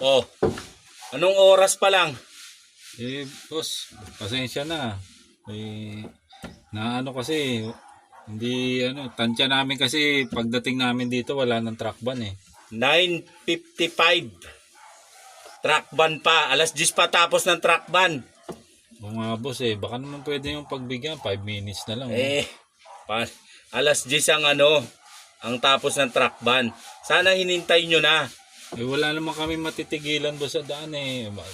Oh, anong oras pa lang? Boss, pasensya na. Naano kasi, hindi tansya namin kasi pagdating namin dito wala nang truck ban eh. 9:55. Truck ban pa. Alas 10 pa tapos ng truck ban. Oo nga boss baka naman pwede yung pagbigyan, 5 minutes na lang. Eh, pa, alas 10 ang tapos ng truck ban. Sana hinintay nyo na. Wala naman kami matitigilan doon sa daan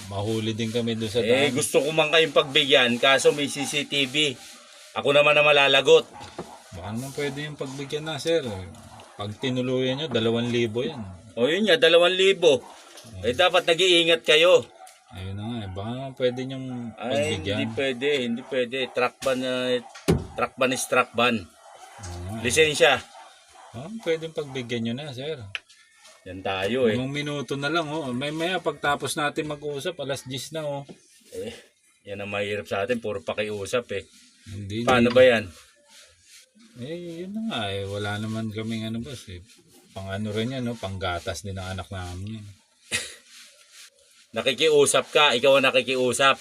Mahuli din kami doon sa daan. Gusto ko man kayong pagbigyan kaso may CCTV. Ako naman na malalagot. Baka naman pwede yung pagbigyan na sir. Pag tinuluyan nyo, 2,000 yan. O yun nga, 2,000. Dapat nag-iingat kayo. Ayun na nga baka naman pwede nyong pagbigyan. Hindi pwede. Truck ban is truck ban. Oo nga. Lisensya. Pwedeng pagbigyan nyo na sir. Yan tayo 5 minuto na lang Maya pagtapos natin mag-usap, alas 10 na Yan ang mahirap sa atin, puro pakiusap Hindi. Paano ba yan? Yun na nga wala naman kaming boss Pang rin yan panggatas din ng anak namin. Nakikiusap ka, ikaw ang nakikiusap.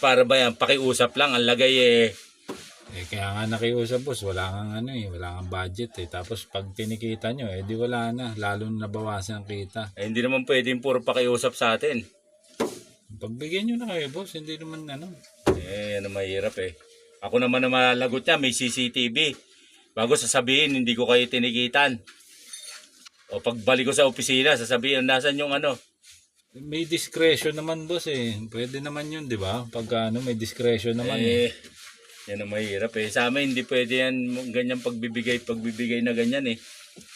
Para ba yan? Pakiusap lang, ang lagay Kaya nga nakiusap boss, wala kang wala kang budget Tapos pag tinikita nyo di wala na, lalo na nabawasan ang kita. Hindi naman pwedeng puro pakiusap sa atin. Pagbigyan nyo na kayo boss, hindi naman Yan ang mahirap Ako naman na malalagot niya, may CCTV. Bago sasabihin, hindi ko kayo tinikitan. O pagbalik ko sa opisina, sasabihin, nasan yung May discretion naman boss Pwede naman yun, di ba? Pag may discretion naman Yan ang mahirap Sa amin, hindi pwede yan, ganyan pagbibigay na ganyan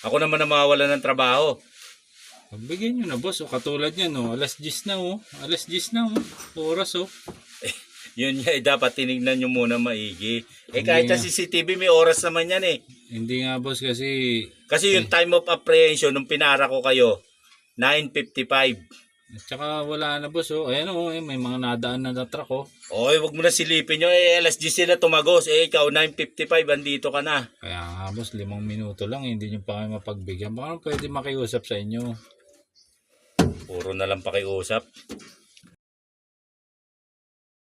Ako naman na mawawala ng trabaho. Pagbigyan nyo na boss katulad yan alas 10 na alas 10 na oras Yun nga dapat tinignan nyo muna maigi. Kahit sa CCTV may oras naman yan Hindi nga boss kasi yung time of apprehension nung pinara ko kayo 9:55. At saka wala na boss ayan may mga nadaan na truck Wag mo na silipin nyo alas 10 sila tumagos ikaw 9:55 andito ka na. Kaya nga boss 5 minuto lang hindi nyo pa kayo mapagbigyan. Baka pwede makiusap sa inyo. Puro na lang pakiusap.